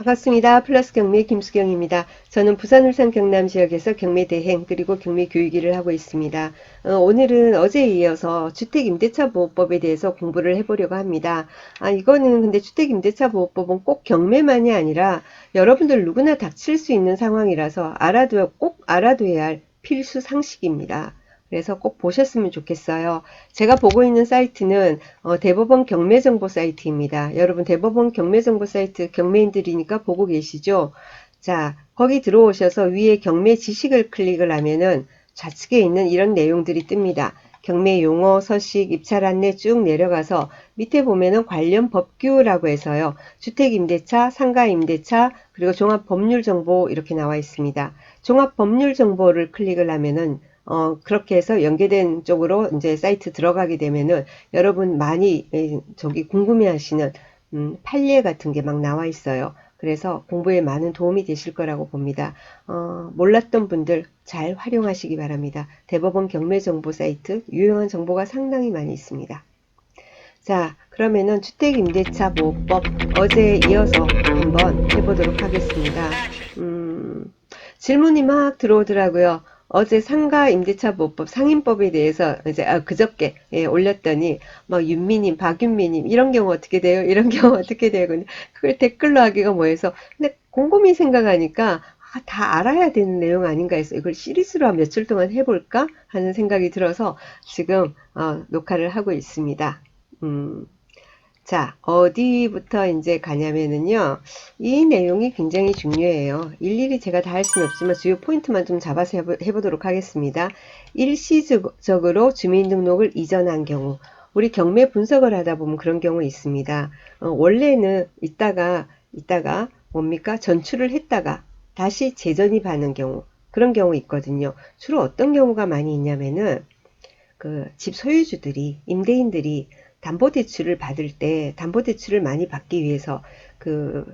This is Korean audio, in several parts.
반갑습니다. 플러스 경매 김수경입니다. 저는 부산, 울산, 경남 지역에서 경매 대행 그리고 경매 교육 일을 하고 있습니다. 오늘은 어제에 이어서 주택임대차보호법에 대해서 공부를 해보려고 합니다. 이거는 근데 주택임대차보호법은 꼭 경매만이 아니라 여러분들 누구나 닥칠 수 있는 상황이라서 꼭 알아둬야 할 필수 상식입니다. 그래서 꼭 보셨으면 좋겠어요. 제가 보고 있는 사이트는 대법원 경매정보 사이트입니다. 여러분 대법원 경매정보 사이트 경매인들이니까 보고 계시죠? 자, 거기 들어오셔서 위에 경매 지식을 클릭을 하면은 좌측에 있는 이런 내용들이 뜹니다. 경매 용어, 서식, 입찰 안내 쭉 내려가서 밑에 보면은 관련 법규라고 해서요. 주택임대차, 상가임대차, 그리고 종합법률정보 이렇게 나와 있습니다. 종합법률정보를 클릭을 하면은 그렇게 해서 연계된 쪽으로 이제 사이트 들어가게 되면은 여러분 많이 저기 궁금해 하시는 판례 같은 게 막 나와 있어요. 그래서 공부에 많은 도움이 되실 거라고 봅니다. 몰랐던 분들 잘 활용하시기 바랍니다. 대법원 경매정보 사이트 유용한 정보가 상당히 많이 있습니다. 자, 그러면은 주택임대차보호법 어제에 이어서 한번 해보도록 하겠습니다. 질문이 막 들어오더라고요. 어제 상가임대차보호법 상임법에 대해서 이제 그저께 올렸더니 막 윤미님, 박윤미님 이런 경우 어떻게 돼요? 이런 경우 어떻게 돼요? 근데 그걸 댓글로 하기가 뭐해서 근데 곰곰이 생각하니까 다 알아야 되는 내용 아닌가 해서 이걸 시리즈로 한 며칠 동안 해볼까 하는 생각이 들어서 지금 녹화를 하고 있습니다. 자, 어디부터 이제 가냐면은요, 이 내용이 굉장히 중요해요. 일일이 제가 다 할 수는 없지만 주요 포인트만 좀 잡아서 해보도록 하겠습니다. 일시적으로 주민등록을 이전한 경우, 우리 경매 분석을 하다 보면 그런 경우 있습니다. 원래는 이따가 뭡니까? 전출을 했다가 다시 재전입하는 경우, 그런 경우 있거든요. 주로 어떤 경우가 많이 있냐면은, 그 집 소유주들이, 임대인들이 담보대출을 받을 때 담보대출을 많이 받기 위해서 그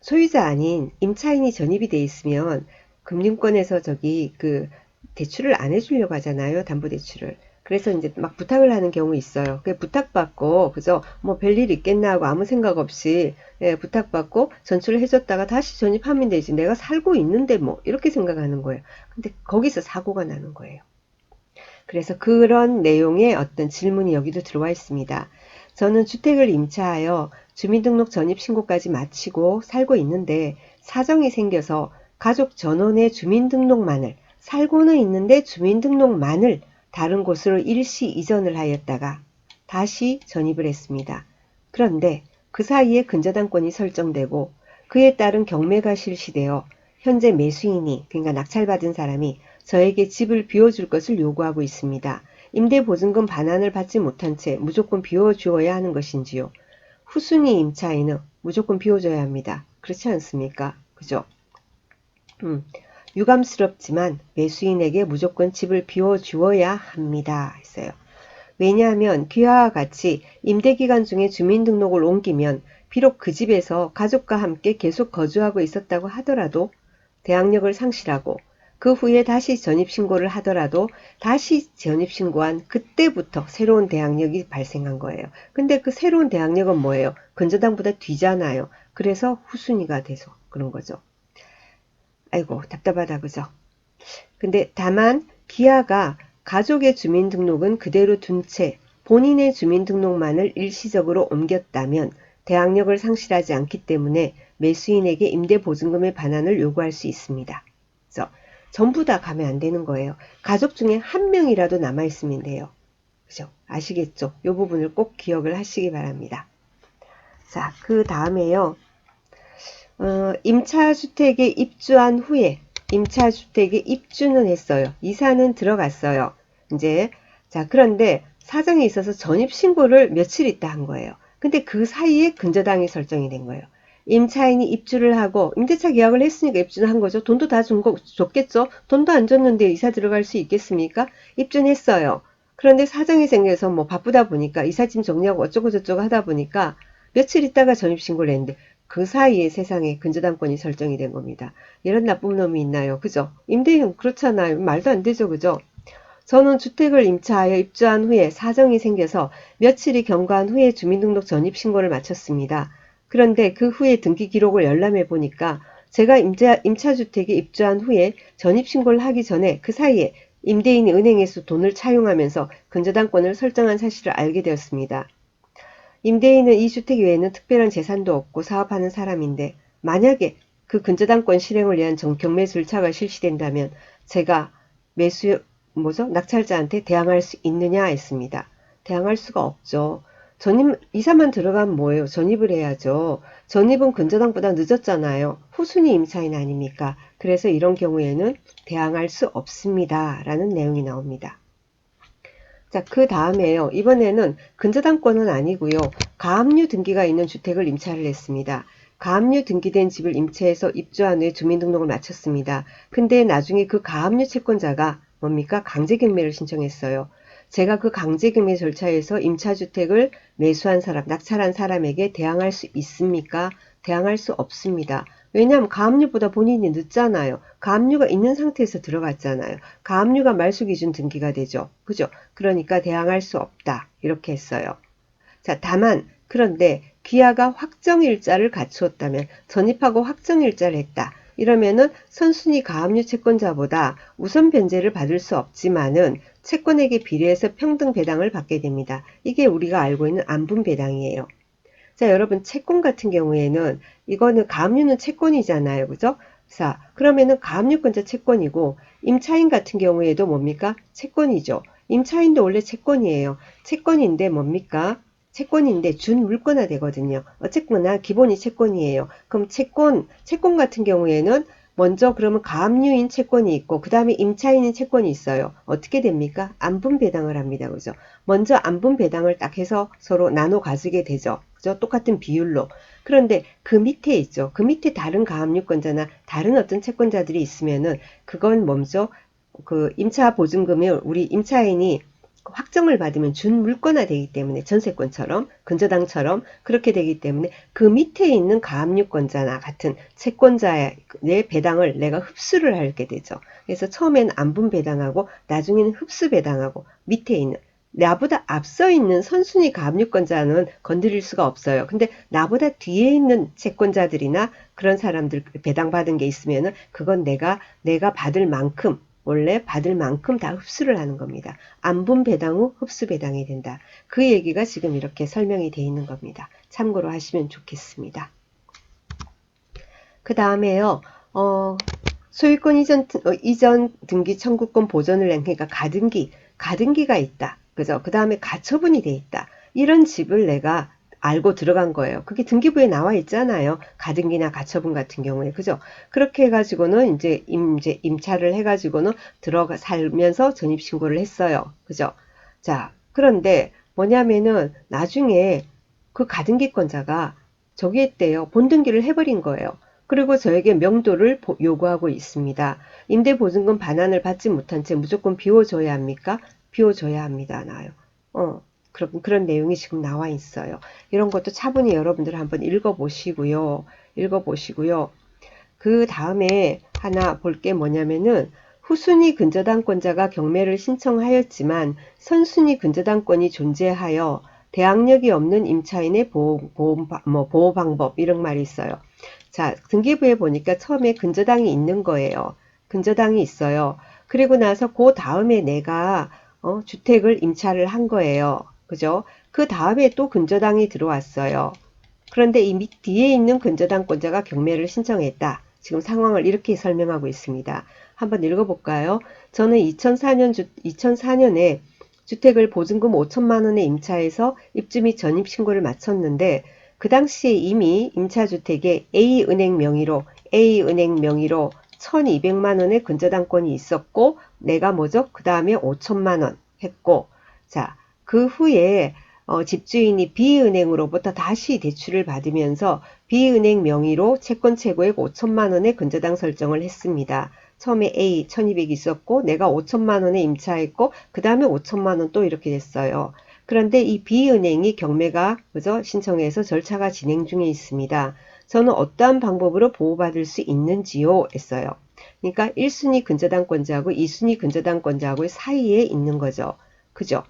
소유자 아닌 임차인이 전입이 돼 있으면 금융권에서 저기 그 대출을 안 해주려고 하잖아요. 담보대출을. 그래서 이제 막 부탁을 하는 경우 있어요. 그 부탁받고 그저 뭐 별일 있겠나 하고 아무 생각 없이 부탁받고 전출을 해줬다가 다시 전입하면 되지. 내가 살고 있는데 뭐 이렇게 생각하는 거예요. 근데 거기서 사고가 나는 거예요. 그래서 그런 내용의 어떤 질문이 여기도 들어와 있습니다. 저는 주택을 임차하여 주민등록 전입신고까지 마치고 살고 있는데 사정이 생겨서 가족 전원의 주민등록만을 살고는 있는데 주민등록만을 다른 곳으로 일시 이전을 하였다가 다시 전입을 했습니다. 그런데 그 사이에 근저당권이 설정되고 그에 따른 경매가 실시되어 현재 매수인이 그러니까 낙찰받은 사람이 저에게 집을 비워줄 것을 요구하고 있습니다. 임대보증금 반환을 받지 못한 채 무조건 비워주어야 하는 것인지요. 후순위 임차인은 무조건 비워줘야 합니다. 그렇지 않습니까? 그죠? 유감스럽지만 매수인에게 무조건 집을 비워주어야 합니다. 했어요. 왜냐하면 귀하와 같이 임대기간 중에 주민등록을 옮기면 비록 그 집에서 가족과 함께 계속 거주하고 있었다고 하더라도 대항력을 상실하고 그 후에 다시 전입신고를 하더라도 다시 전입신고한 그때부터 새로운 대항력이 발생한 거예요. 근데 그 새로운 대항력은 뭐예요? 근저당보다 뒤잖아요. 그래서 후순위가 돼서 그런 거죠. 아이고 답답하다 그죠? 근데 다만 기아가 가족의 주민등록은 그대로 둔 채 본인의 주민등록만을 일시적으로 옮겼다면 대항력을 상실하지 않기 때문에 매수인에게 임대보증금의 반환을 요구할 수 있습니다. 그래서 전부 다 가면 안 되는 거예요. 가족 중에 한 명이라도 남아있으면 돼요. 그죠? 아시겠죠? 이 부분을 꼭 기억을 하시기 바랍니다. 자, 그 다음에요. 임차주택에 입주한 후에 임차주택에 입주는 했어요. 이사는 들어갔어요. 이제 자 그런데 사정이 있어서 전입신고를 며칠 있다 한 거예요. 근데 그 사이에 근저당이 설정이 된 거예요. 임차인이 입주를 하고 임대차 계약을 했으니까 입주를 한 거죠. 돈도 다 줬겠죠. 돈도 안 줬는데 이사 들어갈 수 있겠습니까? 입주는 했어요. 그런데 사정이 생겨서 뭐 바쁘다 보니까 이삿짐 정리하고 어쩌고 저쩌고 하다 보니까 며칠 있다가 전입신고를 했는데 그 사이에 세상에 근저당권이 설정이 된 겁니다. 이런 나쁜 놈이 있나요? 그죠? 임대인 그렇잖아요. 말도 안 되죠. 그죠? 저는 주택을 임차하여 입주한 후에 사정이 생겨서 며칠이 경과한 후에 주민등록 전입신고를 마쳤습니다. 그런데 그 후에 등기 기록을 열람해 보니까 제가 임차주택에 입주한 후에 전입신고를 하기 전에 그 사이에 임대인이 은행에서 돈을 차용하면서 근저당권을 설정한 사실을 알게 되었습니다. 임대인은 이 주택 외에는 특별한 재산도 없고 사업하는 사람인데 만약에 그 근저당권 실행을 위한 경매 절차가 실시된다면 제가 매수 낙찰자한테 대항할 수 있느냐 했습니다. 대항할 수가 없죠. 이사만 들어가면 뭐예요? 전입을 해야죠. 전입은 근저당보다 늦었잖아요. 후순위 임차인 아닙니까? 그래서 이런 경우에는 대항할 수 없습니다. 라는 내용이 나옵니다. 자, 그 다음에요. 이번에는 근저당권은 아니고요. 가압류 등기가 있는 주택을 임차를 했습니다. 가압류 등기된 집을 임차해서 입주한 후에 주민등록을 마쳤습니다. 근데 나중에 그 가압류 채권자가 뭡니까? 강제경매를 신청했어요. 제가 그 강제경매 절차에서 임차주택을 매수한 사람, 낙찰한 사람에게 대항할 수 있습니까? 대항할 수 없습니다. 왜냐하면 가압류보다 본인이 늦잖아요. 가압류가 있는 상태에서 들어갔잖아요. 가압류가 말소기준 등기가 되죠. 그죠? 그러니까 대항할 수 없다. 이렇게 했어요. 자, 다만 그런데 귀하가 확정일자를 갖추었다면 전입하고 확정일자를 했다. 이러면은 선순위 가압류 채권자보다 우선 변제를 받을 수 없지만은 채권액에 비례해서 평등 배당을 받게 됩니다. 이게 우리가 알고 있는 안분 배당이에요. 자, 여러분 채권 같은 경우에는 이거는 가압류는 채권이잖아요. 그죠? 자, 그러면은 가압류권자 채권이고 임차인 같은 경우에도 뭡니까? 채권이죠. 임차인도 원래 채권이에요. 채권인데 뭡니까? 채권인데 준물권화 되거든요. 어쨌거나 기본이 채권이에요. 그럼 채권 같은 경우에는 먼저 그러면 가압류인 채권이 있고 그 다음에 임차인인 채권이 있어요. 어떻게 됩니까? 안분 배당을 합니다. 그죠? 먼저 안분 배당을 딱 해서 서로 나눠 가지게 되죠. 그죠? 똑같은 비율로. 그런데 그 밑에 있죠. 그 밑에 다른 가압류권자나 다른 어떤 채권자들이 있으면은 그건 먼저 그 임차 보증금을 우리 임차인이 확정을 받으면 준물권화 되기 때문에 전세권처럼 근저당처럼 그렇게 되기 때문에 그 밑에 있는 가압류권자나 같은 채권자의 배당을 내가 흡수를 하게 되죠. 그래서 처음에는 안분 배당하고 나중에는 흡수 배당하고 밑에 있는 나보다 앞서 있는 선순위 가압류권자는 건드릴 수가 없어요. 근데 나보다 뒤에 있는 채권자들이나 그런 사람들 배당받은 게 있으면은 그건 내가 받을 만큼 원래 받을 만큼 다 흡수를 하는 겁니다. 안분 배당 후 흡수 배당이 된다. 그 얘기가 지금 이렇게 설명이 되어 있는 겁니다. 참고로 하시면 좋겠습니다. 그 다음에요. 소유권 이전 등기 청구권 보전을 낸 그러니까 가등기가 있다. 그죠? 그 다음에 가처분이 돼 있다. 이런 집을 내가 알고 들어간 거예요. 그게 등기부에 나와 있잖아요. 가등기나 가처분 같은 경우에. 그죠? 그렇게 해가지고는 이제 임차를 해가지고는 들어가 살면서 전입신고를 했어요. 그죠? 자, 그런데 뭐냐면은 나중에 그 가등기권자가 저기 했대요. 본등기를 해버린 거예요. 그리고 저에게 명도를 요구하고 있습니다. 임대보증금 반환을 받지 못한 채 무조건 비워줘야 합니까? 비워줘야 합니다. 나요. 그런 내용이 지금 나와 있어요. 이런 것도 차분히 여러분들 한번 읽어보시고요. 그 다음에 하나 볼 게 뭐냐면은 후순위 근저당권자가 경매를 신청하였지만 선순위 근저당권이 존재하여 대항력이 없는 임차인의 보호 방법 이런 말이 있어요. 자, 등기부에 보니까 처음에 근저당이 있는 거예요. 근저당이 있어요. 그리고 나서 그 다음에 내가 주택을 임차를 한 거예요. 그죠? 그 다음에 또 근저당이 들어왔어요. 그런데 이 밑 뒤에 있는 근저당권자가 경매를 신청했다. 지금 상황을 이렇게 설명하고 있습니다. 한번 읽어볼까요? 저는 2004년에 주택을 보증금 5천만 원에 임차해서 입주 및 전입 신고를 마쳤는데 그 당시에 이미 임차주택에 A은행 명의로 1200만 원의 근저당권이 있었고 내가 그 다음에 5천만 원 했고 자, 그 후에 집주인이 B은행으로부터 다시 대출을 받으면서 B은행 명의로 채권 최고액 5천만 원의 근저당 설정을 했습니다. 처음에 A 1200이 있었고 내가 5천만 원에 임차했고 그 다음에 5천만 원 또 이렇게 됐어요. 그런데 이 B은행이 경매가 그죠? 신청해서 절차가 진행 중에 있습니다. 저는 어떠한 방법으로 보호받을 수 있는지요? 했어요. 그러니까 1순위 근저당권자하고 2순위 근저당권자하고의 사이에 있는 거죠. 그죠?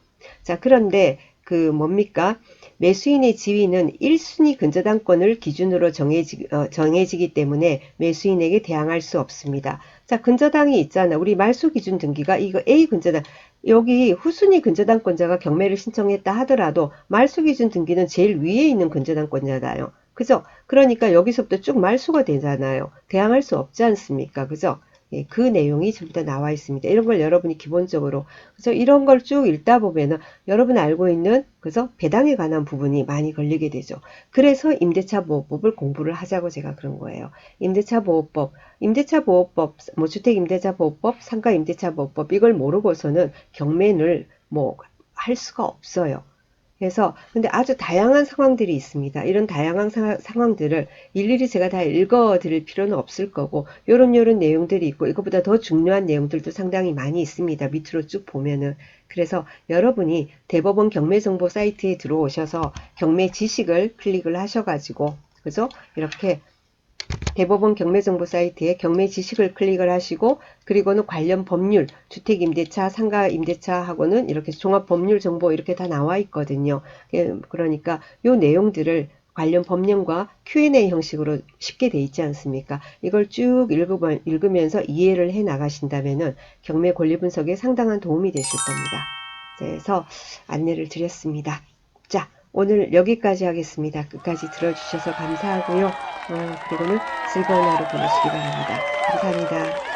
자, 그런데 그 뭡니까? 매수인의 지위는 1순위 근저당권을 기준으로 정해지기 때문에 매수인에게 대항할 수 없습니다. 자, 근저당이 있잖아. 우리 말소 기준 등기가 이거 A 근저당. 여기 후순위 근저당권자가 경매를 신청했다 하더라도 말소 기준 등기는 제일 위에 있는 근저당권자잖아요. 그죠? 그러니까 여기서부터 쭉 말소가 되잖아요. 대항할 수 없지 않습니까? 그죠? 예, 그 내용이 전부 다 나와 있습니다. 이런 걸 여러분이 기본적으로 그래서 이런 걸 쭉 읽다 보면은 여러분 알고 있는 그래서 배당에 관한 부분이 많이 걸리게 되죠. 그래서 임대차 보호법을 공부를 하자고 제가 그런 거예요. 임대차 보호법, 뭐 주택 임대차 보호법, 상가 임대차 보호법 이걸 모르고서는 경매를 뭐 할 수가 없어요. 그래서 근데 아주 다양한 상황들이 있습니다. 이런 다양한 상황들을 일일이 제가 다 읽어 드릴 필요는 없을 거고 요런 내용들이 있고 이것보다 더 중요한 내용들도 상당히 많이 있습니다. 밑으로 쭉 보면은 그래서 여러분이 대법원 경매정보 사이트에 들어오셔서 경매 지식을 클릭을 하셔가지고 그죠? 이렇게 대법원 경매정보 사이트에 경매 지식을 클릭을 하시고 그리고는 관련 법률, 주택임대차, 상가임대차하고는 이렇게 종합법률 정보 이렇게 다 나와 있거든요. 그러니까 요 내용들을 관련 법령과 Q&A 형식으로 쉽게 돼 있지 않습니까? 이걸 쭉 읽으면서 이해를 해 나가신다면은 경매 권리 분석에 상당한 도움이 되실 겁니다. 그래서 안내를 드렸습니다. 자, 오늘 여기까지 하겠습니다. 끝까지 들어주셔서 감사하고요. 그리고는 즐거운 하루 보내시기 바랍니다. 감사합니다.